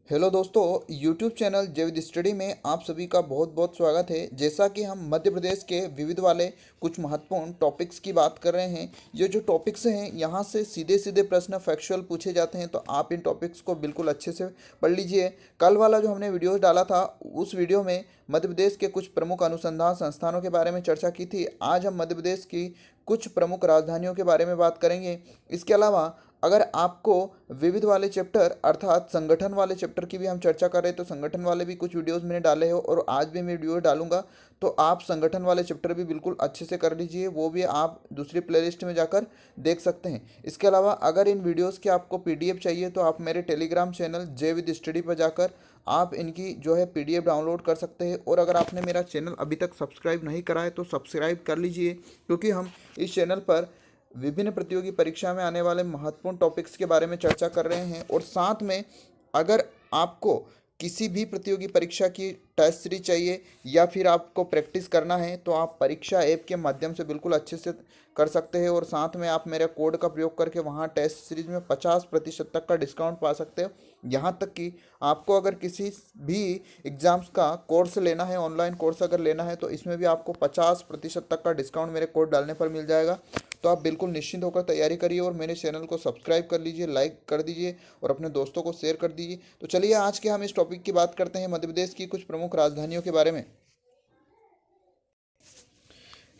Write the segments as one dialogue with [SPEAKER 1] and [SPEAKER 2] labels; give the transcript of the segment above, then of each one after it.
[SPEAKER 1] Hello दोस्तों, YouTube channel जैविद study में आप सभी का बहुत बहुत स्वागत है। जैसा कि हम मध्य प्रदेश के विविध वाले कुछ महत्वपूर्ण टॉपिक्स की बात कर रहे हैं। ये जो टॉपिक्स हैं यहाँ से सीधे सीधे प्रश्न फैक्चुअल पूछे जाते हैं, तो आप इन टॉपिक्स को बिल्कुल अच्छे से पढ़ लीजिए। कल वाला जो हमने वीडियो डाला था उस वीडियो में मध्य प्रदेश के कुछ प्रमुख अनुसंधान संस्थानों के बारे में चर्चा की थी। आज हम मध्य प्रदेश की कुछ प्रमुख राजधानियों के बारे में बात करेंगे। इसके अलावा अगर आपको विविध वाले चैप्टर अर्थात संगठन वाले चैप्टर की भी हम चर्चा कर रहे हैं, तो संगठन वाले भी कुछ वीडियोस मैंने डाले हो और आज भी मैं वीडियो डालूंगा, तो आप संगठन वाले चैप्टर भी बिल्कुल अच्छे से कर लीजिए। वो भी आप दूसरी प्लेलिस्ट में जाकर देख सकते हैं। इसके अलावा अगर इन वीडियोस की आपको पीडीएफ चाहिए तो आप मेरे टेलीग्राम चैनल जय विद स्टडी पर जाकर आप इनकी जो है पीडीएफ डाउनलोड कर सकते हैं। और अगर आपने मेरा चैनल अभी तक सब्सक्राइब नहीं करा है तो सब्सक्राइब कर लीजिए, क्योंकि हम इस चैनल पर विभिन्न प्रतियोगी परीक्षा में आने वाले महत्वपूर्ण टॉपिक्स के बारे में चर्चा कर रहे हैं। और साथ में अगर आपको किसी भी प्रतियोगी परीक्षा की टेस्ट सीरीज चाहिए या फिर आपको प्रैक्टिस करना है, तो आप परीक्षा ऐप के माध्यम से बिल्कुल अच्छे से कर सकते हैं। और साथ में आप मेरे कोड का प्रयोग करके वहाँ टेस्ट सीरीज में 50% तक का डिस्काउंट पा सकते हो। यहाँ तक कि आपको अगर किसी भी एग्ज़ाम्स का कोर्स लेना है, ऑनलाइन कोर्स अगर लेना है, तो इसमें भी आपको 50% तक का डिस्काउंट मेरे कोड डालने पर मिल जाएगा। तो आप बिल्कुल निश्चिंत होकर तैयारी करिए और मेरे चैनल को सब्सक्राइब कर लीजिए, लाइक कर दीजिए और अपने दोस्तों को शेयर कर दीजिए। तो चलिए आज के हम इस टॉपिक की बात करते हैं, मध्य प्रदेश की कुछ प्रमुख राजधानियों के बारे में।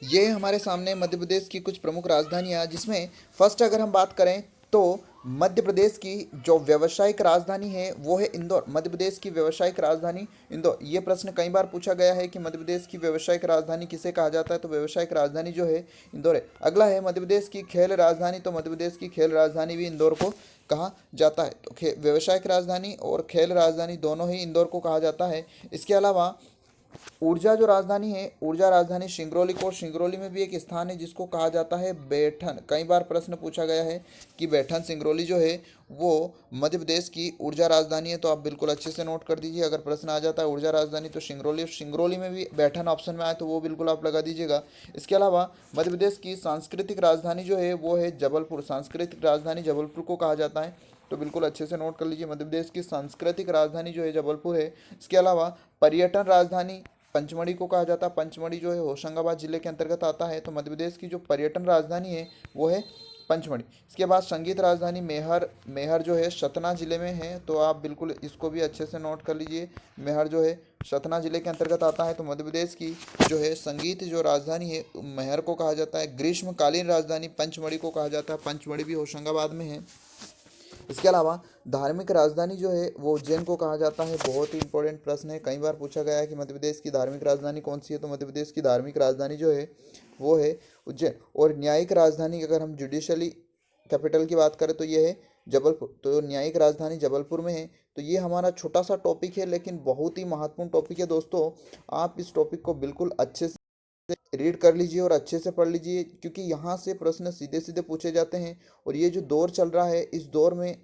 [SPEAKER 1] ये हमारे सामने मध्य प्रदेश की कुछ प्रमुख राजधानियाँ, जिसमें फर्स्ट अगर हम बात करें तो मध्य प्रदेश की जो व्यावसायिक राजधानी है वो है इंदौर। मध्य प्रदेश की व्यावसायिक राजधानी इंदौर। ये प्रश्न कई बार पूछा गया है कि मध्य प्रदेश की व्यावसायिक राजधानी किसे कहा जाता है, तो व्यावसायिक राजधानी जो है इंदौर है। अगला है मध्य प्रदेश की खेल राजधानी, तो मध्य प्रदेश की खेल राजधानी भी इंदौर को कहा जाता है। तो व्यावसायिक राजधानी और खेल राजधानी दोनों ही इंदौर को कहा जाता है। इसके अलावा ऊर्जा जो राजधानी है, ऊर्जा राजधानी सिंगरौली को, सिंगरौली में भी एक स्थान है जिसको कहा जाता है बैठन। कई बार प्रश्न पूछा गया है कि बैठन सिंगरौली जो है वो मध्य प्रदेश की ऊर्जा राजधानी है, तो आप बिल्कुल अच्छे से नोट कर दीजिए। अगर प्रश्न आ जाता है ऊर्जा राजधानी तो सिंगरौली, सिंगरौली में भी बैठन ऑप्शन में आए तो वो बिल्कुल आप लगा दीजिएगा। इसके अलावा मध्य प्रदेश की सांस्कृतिक राजधानी जो है वो है जबलपुर। सांस्कृतिक राजधानी जबलपुर को कहा जाता है, तो बिल्कुल अच्छे से नोट कर लीजिए। मध्य प्रदेश की सांस्कृतिक राजधानी जो है जबलपुर है। इसके अलावा पर्यटन राजधानी पंचमढ़ी को कहा जाता है। पंचमढ़ी जो है होशंगाबाद जिले के अंतर्गत आता है, तो मध्य प्रदेश की जो पर्यटन राजधानी है वो है पंचमढ़ी। इसके बाद संगीत राजधानी मेहर, मेहर जो है सतना जिले में है, तो आप बिल्कुल इसको भी अच्छे से नोट कर लीजिए। मेहर जो है सतना जिले के अंतर्गत आता है, तो मध्य प्रदेश की जो है संगीत जो राजधानी है मेहर को कहा जाता है। ग्रीष्मकालीन राजधानी पंचमढ़ी को कहा जाता है, पंचमढ़ी भी होशंगाबाद में है। इसके अलावा धार्मिक राजधानी जो है वो उज्जैन को कहा जाता है। बहुत ही इंपॉर्टेंट प्रश्न है, कई बार पूछा गया है कि मध्य प्रदेश की धार्मिक राजधानी कौन सी है, तो मध्य प्रदेश की धार्मिक राजधानी जो है वो है उज्जैन। और न्यायिक राजधानी अगर हम जुडिशली कैपिटल की बात करें तो ये है जबलपुर। तो न्यायिक राजधानी जबलपुर में है। तो ये हमारा छोटा सा टॉपिक है, लेकिन बहुत ही महत्वपूर्ण टॉपिक है दोस्तों। आप इस टॉपिक को बिल्कुल अच्छे से रीड कर लीजिए और अच्छे से पढ़ लीजिए, क्योंकि यहाँ से प्रश्न सीधे सीधे पूछे जाते हैं। और ये जो दौर चल रहा है, इस दौर में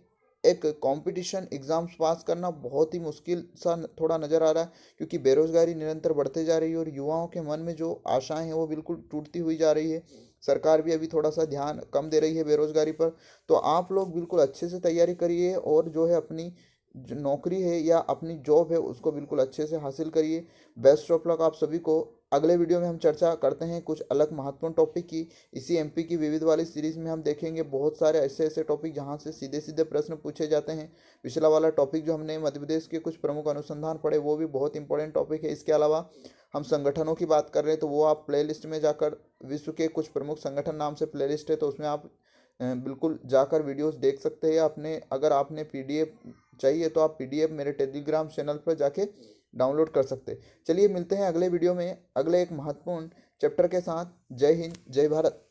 [SPEAKER 1] एक कंपटीशन एग्ज़ाम्स पास करना बहुत ही मुश्किल सा थोड़ा नज़र आ रहा है, क्योंकि बेरोज़गारी निरंतर बढ़ते जा रही है और युवाओं के मन में जो आशाएं हैं वो बिल्कुल टूटती हुई जा रही है। सरकार भी अभी थोड़ा सा ध्यान कम दे रही है बेरोज़गारी पर। तो आप लोग बिल्कुल अच्छे से तैयारी करिए और जो है अपनी जो नौकरी है या अपनी जॉब है उसको बिल्कुल अच्छे से हासिल करिए। बेस्ट ऑफ लक आप सभी को। अगले वीडियो में हम चर्चा करते हैं कुछ अलग महत्वपूर्ण टॉपिक की। इसी एमपी की विविध वाली सीरीज में हम देखेंगे बहुत सारे ऐसे ऐसे टॉपिक जहां से सीधे सीधे प्रश्न पूछे जाते हैं। पिछला वाला टॉपिक जो हमने मध्य प्रदेश के कुछ प्रमुख अनुसंधान पढ़े वो भी बहुत इंपॉर्टेंट टॉपिक है। इसके अलावा हम संगठनों की बात कर रहे हैं, तो वो आप प्लेलिस्ट में जाकर विश्व के कुछ प्रमुख संगठन नाम से प्लेलिस्ट है, तो उसमें आप बिल्कुल जाकर वीडियोस देख सकते हैं। अपने अगर आपने पीडीएफ चाहिए तो आप पीडीएफ मेरे टेलीग्राम चैनल पर जाके डाउनलोड कर सकते हैं। चलिए मिलते हैं अगले वीडियो में अगले एक महत्वपूर्ण चैप्टर के साथ। जय हिंद, जय भारत।